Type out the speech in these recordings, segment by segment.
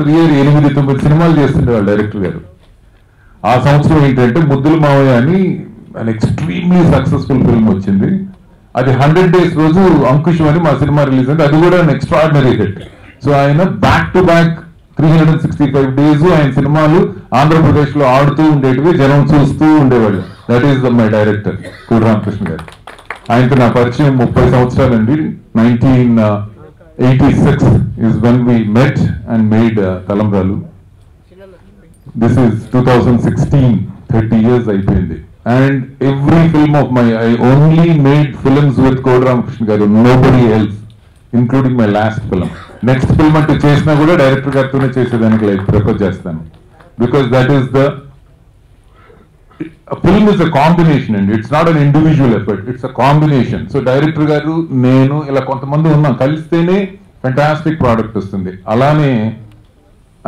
After year 8-9 సినిమాలు చేస్తుండేవాళ్ళు director గారు. ఆ సంవత్సరం ఏంటంటే ముద్దుల మావయ్య అని an extremely successful film వచ్చింది. అది 100 days రోజు అంకుశం అని మా సినిమా రిలీజ్ అయింది. అది కూడా an extraordinary hit. సో ఆయన బ్యాక్ టు బ్యాక్ 365 days ఆయన సినిమాలు ఆంధ్రప్రదేశ్ లో ఆడుతూ ఉండేటివి, జనం చూస్తూ ఉండేవాళ్ళు. That is my director Kodi Ramakrishna గారు. ఆయనతో నా పరిచయం 30 సంవత్సరాలండి. 1986 is when we met and made తలంబ్రాలు. This is 2016, 30 years అయిపోయింది. And every film of my, I only made films with Kodi Ramakrishna garu, nobody else, including my last film. Next film ante chesina kuda director gartone chesedaniki like prefer chestanu, because that is the, a film is a combination and it's not an individual effort, it's a combination. So director garu nenu ila kontamandi unnam, kalistene fantastic product vastundi. Alane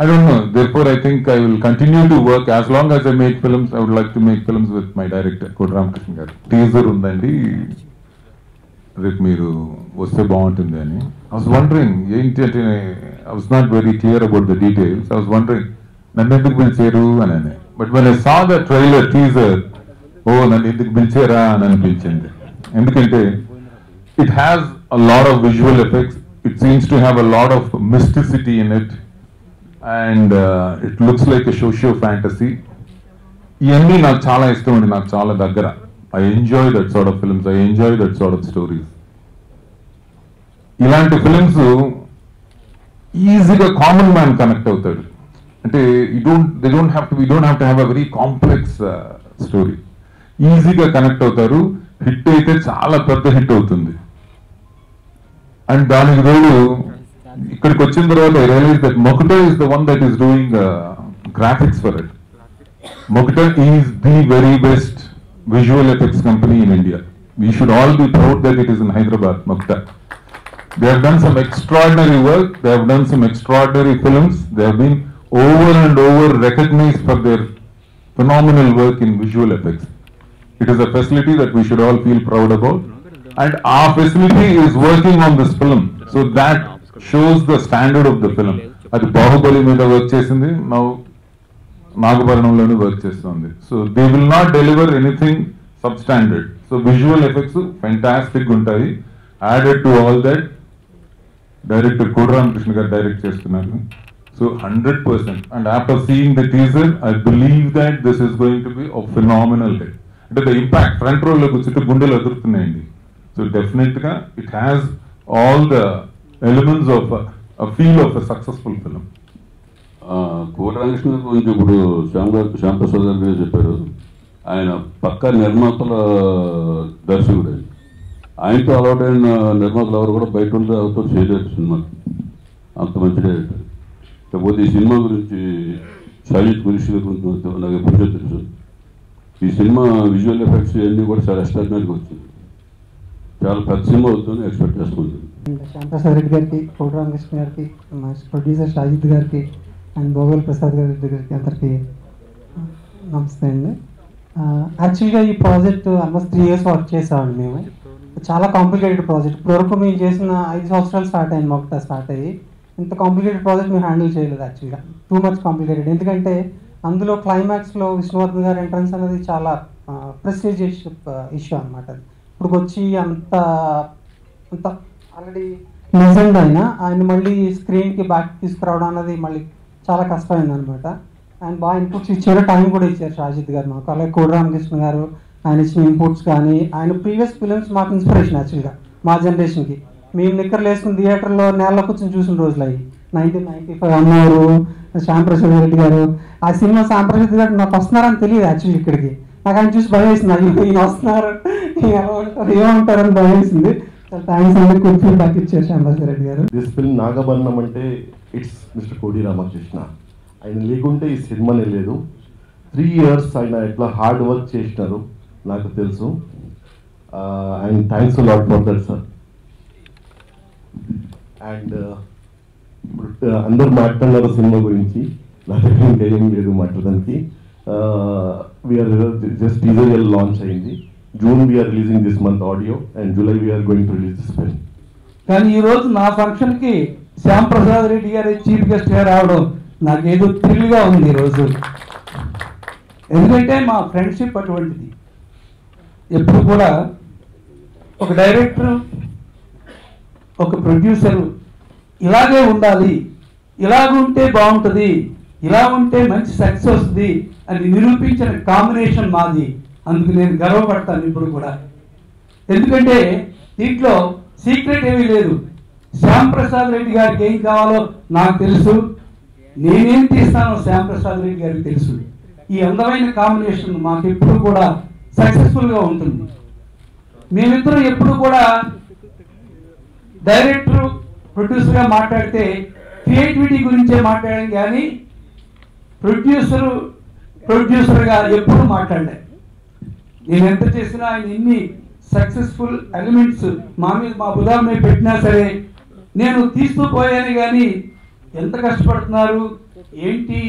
I don't know. Therefore, I think I will continue to work as long as I make films. I would like to make films with my director, Kodi Ramakrishna garu. Teaser undandi. రేపు మీరు వస్తే బాగుంటుంది అని. I was wondering, ఏంటి అంటే I was not very clear about the details. I was wondering, నన్ను ఎందుకు పిలిచారు అని. But when I saw the trailer teaser, నన్ను ఎందుకు పిలిచారా అని అనిపించింది. ఎందుకంటే it has a lot of visual effects. It seems to have a lot of mysticity in it. And it looks like a socio fantasy. ఇవన్నీ నాకు చాలా ఇష్టం అండి, నాకు చాలా దగ్గర. I enjoy that sort of films, I enjoy that sort of stories. ఇలాంటి films ఈజీగా కామన్ మ్యాన్ కనెక్ట్ అవుతాడు. అంటే we don't have to have a very complex story. ఈజీగా కనెక్ట్ అవుతారు. హిట్ అయితే చాలా పెద్ద హిట్ అవుతుంది. అండ్ దానికి తోడు ఇక్కడికి వచ్చిన తర్వాత I realized that Mokuta is the one that is doing graphics for it. Mokuta is the very best visual effects company in India. We should all be proud that it is in Hyderabad, Mokuta. They have done some extraordinary work. They have done some extraordinary films. They have been over and over recognized for their phenomenal work in visual effects. It is a facility that we should all feel proud about. And our facility is working on this film. So that shows the standard of the film. అది బాహుబలి మీద work చేసింది, now నాగభరణంలోనే work చేస్తుంది. So they will not deliver anything sub standard. So visual effects fantastic ఉంటాయి. Added to all that director Kodi Ramakrishna గారు direct చేస్తున్నారు. So 100%. And after seeing the teaser I believe that this is going to be a phenomenal hit. అంటే the impact front రోల్లో కూర్చుంటే గుండెలు ఎదురుతున్నాయండి. So definite గా it has all the elements of a feel of a successful film. కోడి రామకృష్ణ గురించి ఇప్పుడు శ్యాంప్రసాద్ గారు చెప్పారు. ఆయన పక్కా నిర్మాతల దర్శకుడు. ఆయనతో అలవాటైన నిర్మాతలు ఎవరు కూడా బయట ఉంటే ఎవరితో చేయలేదు సినిమా. అంత మంచి డైరెక్టర్. కాకపోతే ఈ సినిమా గురించి షాహిద్ కురేషి గురించి నాకు ఎప్పుడో తెలుసు. ఈ సినిమా విజువల్ ఎఫెక్ట్స్ ఇవన్నీ కూడా చాలా ఎక్స్ట్రాడినరీగా వచ్చింది. చాలా పెద్ద సినిమా అవుతుందని ఎక్స్పెక్ట్ చేసుకుంటుంది. శ్యాంప్రసాద్ రెడ్డి గారికి, కోడి రామకృష్ణ గారికి, మా ప్రొడ్యూసర్ షాహిద్ గారికి అండ్ భోగల్ ప్రసాద్ గారికి అందరికీ నమస్తే అండి. యాక్చువల్గా ఈ ప్రాజెక్ట్ ఆల్మోస్ట్ 3 years వర్క్ చేసామండి మేము. చాలా కాంప్లికేటెడ్ ప్రాజెక్ట్. ఇప్పటివరకు మేము చేసిన 5 సంవత్సరాలు స్టార్ట్ అయింది మొదట స్టార్ట్ అయ్యి. ఇంత కాంప్లికేటెడ్ ప్రాజెక్ట్ మేము హ్యాండిల్ చేయలేదు యాక్చువల్గా. Too much complicated. ఎందుకంటే అందులో క్లైమాక్స్లో విష్ణువర్ధన్ గారి ఎంట్రన్స్ అనేది చాలా ప్రెస్టీజియస్ ఇష్యూ అనమాట. ఇప్పుడు వచ్చి అంత ఆల్రెడీ లెజెండ్ ఆయన మళ్ళీ స్క్రీన్కి బ్యాక్ తీసుకురావడం అనేది మళ్ళీ చాలా కష్టమైంది అనమాట. ఆయన బాగా ఇన్పుట్స్ ఇచ్చారు, టైం కూడా ఇచ్చారు షాజిద్ గారు మాకు. అలాగే కోడి రామకృష్ణ గారు ఆయన ఇచ్చిన ఇన్పుట్స్ కానీ, ఆయన ప్రీవియస్ ఫిలిమ్స్ మాకు ఇన్స్పిరేషన్ యాక్చువల్గా మా జనరేషన్కి. మేము నిక్కర్లు వేసుకుని థియేటర్లో నేల కూర్చొని చూసిన రోజులు అవి 1995 అన్నారు. శ్యాంప్రసాద్ రెడ్డి గారు ఆ సినిమా, శ్యాంప్రసాద్ గారు నాకు వస్తున్నారని తెలియదు యాక్చువల్లీ ఇక్కడికి. నాకు ఆయన చూసి భయం వేసింది, ఈయన వస్తున్నారు ఏమంటారని భయం వేసింది. థ్యాంక్స్ అండి, గుడ్ ఫీడ్బ్యాక్ ఇచ్చారు శ్యాంప్రసాద్ రెడ్డి గారు. దిస్ ఫిల్మ్ నాగభరణం అంటే ఇట్స్ మిస్టర్ కోడి రామకృష్ణ. ఆయన లేకుంటే ఈ సినిమానే లేదు. 3 years ఆయన ఎట్లా హార్డ్ వర్క్ చేసినారు నాకు తెలుసు. And thanks lot for that sir. And ఇప్పుడు అందరు మాట్లాడినారు సినిమా గురించి, నా దగ్గర ఇంకా ఏం లేదు మాట్లాడడానికి. వీఆర్ జస్ట్ టీజర్ లాంచ్ అయింది. June we're releasing this month audio and July we're going to release this film. కానీ ఈరోజు నా ఫంక్షన్కి శ్యాంప్రసాద్ రెడ్డి గారి చీఫ్ గెస్ట్గా రావడం నాకేదో థ్రిల్గా ఉంది ఈరోజు. ఎందుకంటే మా ఫ్రెండ్షిప్ అటువంటిది. ఎప్పుడు కూడా ఒక డైరెక్టరు, ఒక ప్రొడ్యూసరు ఇలాగే ఉండాలి, ఇలాగుంటే బాగుంటుంది, ఇలా ఉంటే మంచి సక్సెస్ వస్తుంది అని నిరూపించిన కాంబినేషన్ మాది. అందుకు నేను గర్వపడతాను ఇప్పుడు కూడా. ఎందుకంటే దీంట్లో సీక్రెట్ ఏమీ లేదు. శ్యామ్ ప్రసాద్ రెడ్డి గారికి ఏం కావాలో నాకు తెలుసు, నేనేం తీస్తానో శ్యామ్ ప్రసాద్ రెడ్డి గారికి తెలుసు. ఈ అందమైన కాంబినేషన్ మాకు ఎప్పుడు కూడా సక్సెస్ఫుల్గా ఉంటుంది. మేమిద్దరం ఎప్పుడు కూడా డైరెక్టర్ ప్రొడ్యూసర్గా మాట్లాడితే క్రియేటివిటీ గురించే మాట్లాడాం, కానీ ప్రొడ్యూసర్గా ఎప్పుడు మాట్లాడలే. నేను ఎంత చేసినా ఆయన ఎన్ని సక్సెస్ఫుల్ ఎలిమెంట్స్ మా భుజాల మీద పెట్టినా సరే నేను తీస్తూ పోయాను. కానీ ఎంత కష్టపడుతున్నారు ఏంటి,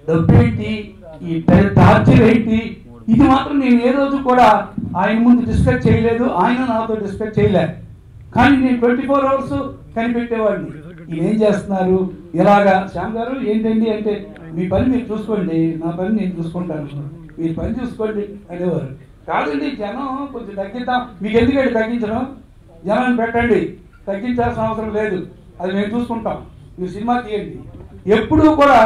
డబ్బు ఏంటి, ఈ టార్చర్ ఏంటి, ఇది మాత్రం నేను ఏ రోజు కూడా ఆయన ముందు డిస్కస్ చేయలేదు, ఆయన నాతో డిస్కస్ చేయలేదు. కానీ నేను 24 hours కనిపెట్టేవాడిని. ఏం చేస్తున్నారు, ఎలాగా శ్యామ్ గారు ఏంటండి అంటే, మీ పని మీరు చూసుకోండి, నా పని నేను చూసుకుంటాను, మీరు పని చూసుకోండి అనేవారు. కాదండి జనం కొంచెం తగ్గిద్దాం, మీకు ఎందుకంటే తగ్గించడం, జనాన్ని పెట్టండి, తగ్గించాల్సిన అవసరం లేదు, అది మేము చూసుకుంటాం, మీరు సినిమా తీయండి. ఎప్పుడూ కూడా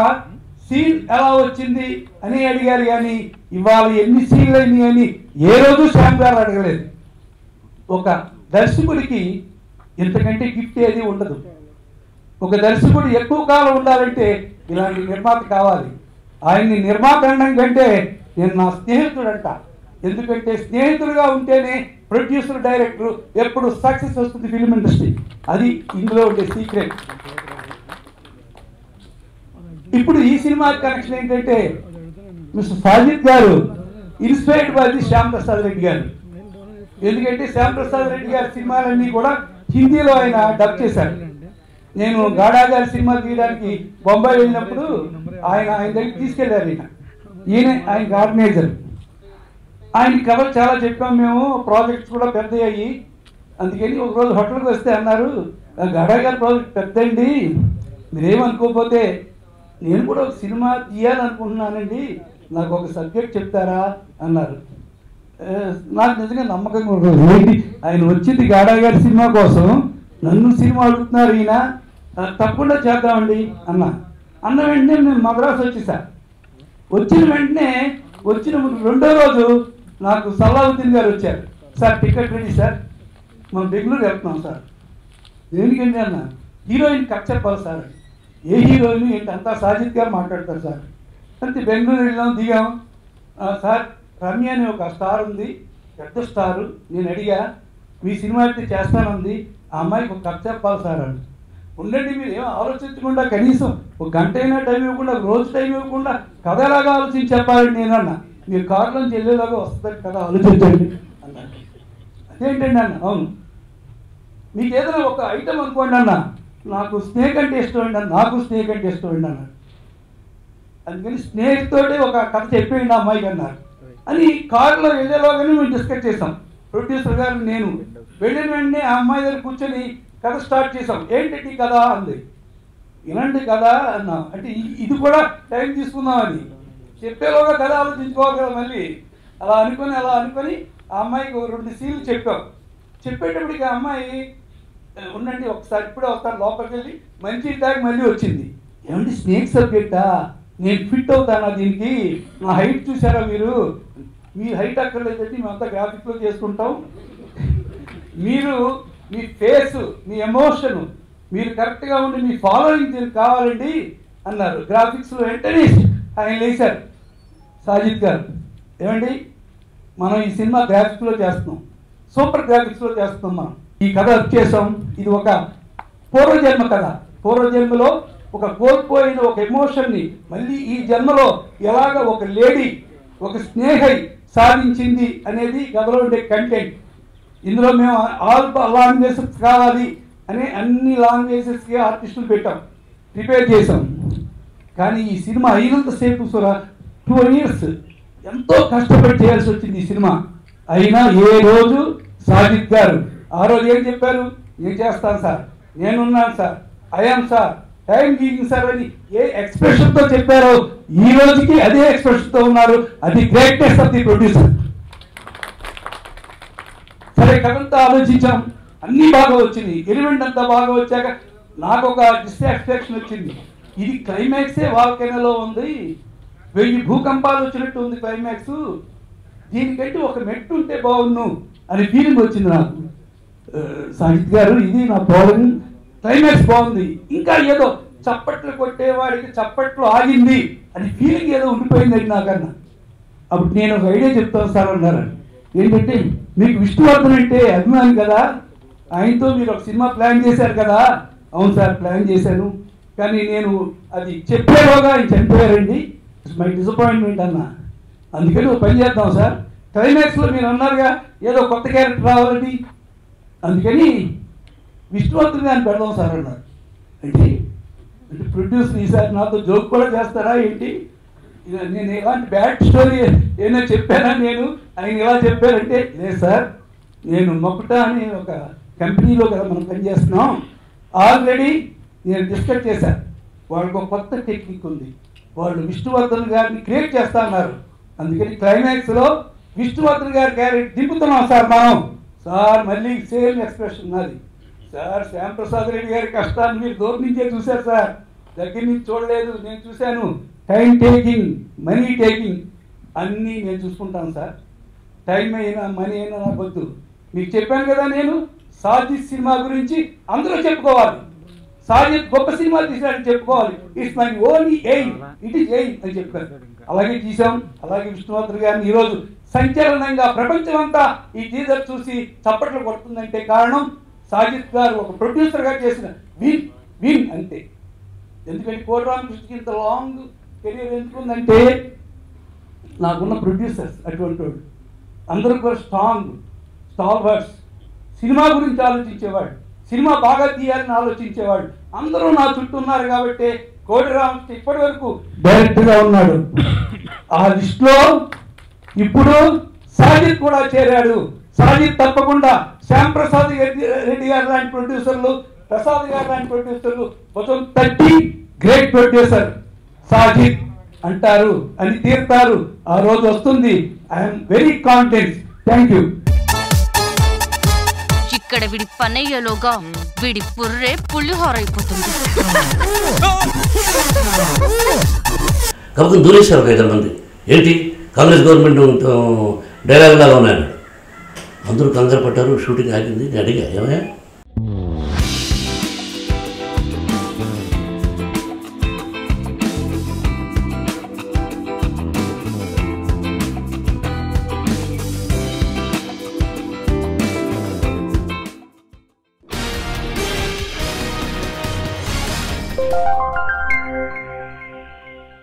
సీన్ ఎలా వచ్చింది అని అడిగారు, కానీ ఇవాళ ఎన్ని సీన్లు అయినాయి అని ఏ రోజు శ్యామ్ గారు అడగలేదు. ఒక దర్శకుడికి ఇంతకంటే గిఫ్ట్ ఏది ఉండదు. ఒక దర్శకుడు ఎక్కువ కాలం ఉండాలంటే ఇలాంటి నిర్మాత కావాలి. ఆయన్ని నిర్మాత అనడం కంటే నేను నా స్నేహితుడు అంట. ఎందుకంటే స్నేహితులుగా ఉంటేనే ప్రొడ్యూసర్, డైరెక్టర్ ఎప్పుడు సక్సెస్ వస్తుంది ఫిల్మ్ ఇండస్ట్రీ. అది ఇందులో ఉండే సీక్రెట్. ఇప్పుడు ఈ సినిమా కనెక్షన్ ఏంటంటే, మిస్టర్ సాజిద్ గారు inspired by the Shyam Prasad Reddy గారు. ఎందుకంటే శ్యామ్ ప్రసాద్ రెడ్డి గారి సినిమాలన్నీ కూడా హిందీలో ఆయన డబ్ చేశారు. నేను గాడా గారి సినిమా తీయడానికి బొంబాయి వెళ్ళినప్పుడు ఆయన దగ్గరికి తీసుకెళ్లారు. ఈయన ఆయనకి ఆర్గనైజర్. ఆయన కథలు చాలా చెప్పాం మేము, ప్రాజెక్ట్స్ కూడా పెద్ద అయ్యి. అందుకని ఒకరోజు హోటల్కి వస్తే అన్నారు, గాడా గారి ప్రాజెక్ట్ పెద్దండి, మీరేమనుకోకపోతే నేను కూడా ఒక సినిమా తీయాలనుకుంటున్నానండి, నాకు ఒక సబ్జెక్ట్ చెప్తారా అన్నారు. నాకు నిజంగా నమ్మకంగా ఉంటుంది. ఆయన వచ్చింది గాడా గారి సినిమా కోసం, నన్ను సినిమా అడుగుతున్నారు ఈయన, తప్పకుండా చేద్దామండి అన్న వెంటనే నేను మద్రాసు వచ్చేసా. వచ్చిన వెంటనే వచ్చిన 2వ రోజు నాకు సల్లావుద్దీన్ గారు వచ్చారు. సార్ టికెట్ రెడీ సార్, మనం బెంగళూరు వెళ్తున్నాం సార్. దేనికండి అన్న, హీరోయిన్ కట్ చెప్పాలి సార్. ఏ హీరోయిన్ ఏంటి, అంతా సాజిద్ గారు మాట్లాడతారు సార్. అంటే బెంగళూరు వెళ్ళాం, దిగాం. సార్ రమ్య అనే ఒక స్టార్ ఉంది, పెద్ద స్టారు, నేను అడిగా మీ సినిమా అయితే చేస్తానుంది, ఆ అమ్మాయికి ఒక కథ చెప్పాలి సార్ అని. ఉండండి, మీరు ఏమో ఆలోచించకుండా కనీసం ఒక గంట అయినా టైం ఇవ్వకుండా, రోజు టైం ఇవ్వకుండా కథ ఎలాగా ఆలోచించి చెప్పాలండి నేను అన్న. మీరు కారులోంచి వెళ్ళేలాగా వస్తుంది కదా, ఆలోచించండి అన్నాడు. అదేంటండి అన్న, అవును మీకు ఏదైనా ఒక ఐటమ్ అనుకోండి అన్న, నాకు స్నేక్ అంటే ఇష్టం అండి అన్న, నాకు స్నేక్ అంటే ఇష్టం అండి అన్నాడు. అందుకని స్నేక్ తోటి ఒక కథ చెప్పేయండి అమ్మాయికి అన్నారు అని కారులో వెళ్ళేలాగానే మేము డిస్కస్ చేసాం. ప్రొడ్యూసర్ గారు నేను వెళ్ళిన వెంటనే ఆ అమ్మాయి దగ్గర కూర్చొని కథ స్టార్ట్ చేసాం. ఏంటి కథ అంది. ఇలాంటి కథ అన్నా అంటే ఇది కూడా టైం తీసుకుందామని చెప్పేలోగా కథ ఆలోచించుకోవాలి కదా. మళ్ళీ అలా అనుకొని ఆ అమ్మాయికి 2 సీన్లు చెప్పాం. చెప్పేటప్పటికి ఆ అమ్మాయి ఉండండి ఒకసారి ఇప్పుడే వస్తాను లోపలికి వెళ్ళి మంచి తాగి మళ్ళీ వచ్చింది. ఏమంటే స్నేక్ సబ్జెక్టా, నేను ఫిట్ అవుతానా దీనికి, నా హైట్ చూసారా మీరు హైట్ అక్కర్లేదండి, మేమంతా గ్రాఫిక్లో చేసుకుంటాం, మీరు మీ ఫేస్ మీ ఎమోషన్ మీరు కరెక్ట్గా ఉండి మీ ఫాలోయింగ్ దీనికి కావాలండి అన్నారు. గ్రాఫిక్స్లో వెంటనే ఆయన లేచారు సాజిద్ గారు. ఏమండి మనం ఈ సినిమా గ్రాఫిక్స్లో చేస్తున్నాం, సూపర్ గ్రాఫిక్స్లో చేస్తున్నాం, మనం ఈ కథ చేసాం. ఇది ఒక పూర్వజన్మ కథ. పూర్వజన్మలో ఒక కోల్పోయిన ఒక ఎమోషన్ని మళ్ళీ ఈ జన్మలో ఎలాగ ఒక లేడీ ఒక స్నేహై సాధించింది అనేది కథలో ఉండే కంటెంట్. ఇందులో మేము ఆల్ లాంగ్వేజెస్ కావాలి అని అన్ని లాంగ్వేజెస్కి ఆర్టిస్టులు పెట్టాం, ప్రిపేర్ చేసాం. కానీ ఈ సినిమా అయినంతసేపు 2 years ఎంతో కష్టపడి చేయాల్సి వచ్చింది ఈ సినిమా. అయినా ఏ రోజు సాజిద్ గారు ఆ రోజు ఏం చెప్పారు, నేను చేస్తాను సార్, నేనున్నాను sir, I'm sir, time giving sir అని ఏ ఎక్స్ప్రెషన్తో చెప్పారో ఈ రోజుకి అదే ఎక్స్ప్రెషన్తో ఉన్నారు. అది గ్రేట్నెస్ ఆఫ్ ది ప్రొడ్యూసర్. సరే కథంతా ఆలోచించాం, అన్నీ బాగా వచ్చింది, ఎలిమెంట్ అంతా బాగా వచ్చాక నాకు ఒక డిస్సాటిస్ఫాక్షన్ వచ్చింది. ఇది క్లైమాక్సే వాల్కెనోలో ఉంది, 1000 భూకంపాలు వచ్చినట్టు ఉంది క్లైమాక్స్, దీనికంటే ఒక మెట్టు ఉంటే బాగున్ను అని ఫీలింగ్ వచ్చింది నాకు. సాహిత్ గారు ఇది నా ప్రాబ్లం, క్లైమాక్స్ బాగుంది, ఇంకా ఏదో చప్పట్లు కొట్టేవాడికి చప్పట్లు ఆగింది అని ఫీలింగ్ ఏదో ఉండిపోయిందండి నాకన్నా. అప్పుడు నేను ఒక ఐడియా చెప్తాను సార్ అన్నారు. ఏంటంటే మీకు విష్ణువర్ధన్ అంటే అభిమాని కదా, ఆయనతో మీరు ఒక సినిమా ప్లాన్ చేశారు కదా. అవును సార్ ప్లాన్ చేశాను, కానీ నేను అది చెప్పేలోగా ఆయన చనిపోయారండి, ఇట్స్ మై డిసప్పాయింట్మెంట్ అన్న. అందుకని ఒక పని చేద్దాం సార్, క్లైమాక్స్లో మీరు అన్నారుగా ఏదో కొత్త క్యారెక్టర్ రావాలని, అందుకని విష్ణువర్ధన్ గారిని పెడదాం సార్ అన్నారు. అంటే ప్రొడ్యూసర్ ఈసారి నాతో జోక్ కూడా చేస్తారా ఏంటి, నేను ఎలాంటి బ్యాడ్ స్టోరీ ఏదో చెప్పానా నేను, ఆయన ఎలా చెప్పారంటే లేదు సార్ నేను మొక్కటా అని ఒక కంపెనీలో కదా మనం పనిచేస్తున్నాం, ఆల్రెడీ నేను డిస్కస్ చేశాను, వాళ్ళకి ఒక కొత్త టెక్నిక్ ఉంది, వాళ్ళు విష్ణువర్ధన్ గారిని క్రియేట్ చేస్తా అన్నారు. అందుకని క్లైమాక్స్లో విష్ణువర్ధన్ గారి క్యారెక్టర్ దింపుతున్నాం సార్ మనం. సార్ మళ్ళీ సేమ్ ఎక్స్ప్రెషన్ నాది. సార్ శ్యాంప్రసాద్ రెడ్డి గారి కష్టాన్ని మీరు దూరం నుంచే చూశారు సార్, దగ్గర నుంచి చూడలేదు, నేను చూశాను. టైం టేకింగ్, మనీ టేకింగ్ అన్నీ నేను చూసుకుంటాను సార్. టైం అయినా మనీ అయినా నాకు వద్దు. మీకు చెప్పాను కదా, నేను సాజిద్ సినిమా గురించి అందరూ చెప్పుకోవాలి, సాజిద్ గొప్ప సినిమా తీసినట్టు చెప్పుకోవాలి, it's my only aim, it is aim అని చెప్పారు. అలాగే తీసాం. అలాగే విష్ణువర్ధన్ గారిని ఈరోజు సంచలనంగా ప్రపంచం అంతా ఈ టీజర్ చూసి చప్పట్లు కొడుతుందంటే కారణం సాజిద్ గారు ఒక ప్రొడ్యూసర్గా చేసిన విన్ అంతే. ఎందుకంటే కోటి రామకృష్ణకి ఇంత లాంగ్ కెరీర్ ఎందుకుందంటే నాకున్న ప్రొడ్యూసర్స్ అటువంటి వాడు, అందరూ కూడా స్టాల్వర్డ్స్, సినిమా గురించి ఆలోచించేవాడు, సినిమా బాగా తీయాలని ఆలోచించేవాడు, అందరూ నా చుట్టూ ఉన్నారు. కాబట్టి కోటి రామకృష్ణ ఇప్పటి వరకు డైరెక్ట్గా ఉన్నాడు. ఆ లిస్టులో ఇప్పుడు సాజిద్ కూడా చేరాడు. సాజిద్ తప్పకుండా శ్యాంప్రసాద్ రెడ్డి గారు లాంటి ప్రొడ్యూసర్లు, ప్రసాద్ గారు లాంటి ప్రొడ్యూసర్లు మొత్తం 30 గ్రేట్ ప్రొడ్యూసర్ సాజిద్ అంటారు అని తీరుతారు. ఆ రోజు వస్తుంది. I'm very confident. Thank you. ఇక్కడ వీడి పనయ్యలోగా వీడి పుర్రే పులిహోర అయిపోతుంది. కాబట్టి దూరేశారు ఒక 5 మంది. ఏంటి కాంగ్రెస్ గవర్నమెంట్ డైలాగ్ లాగా ఉన్నాయన్నాడు. అందరూ కంగారు పడ్డారు. షూటింగ్ ఆగింది. నేను అడిగా ఏమయ్యా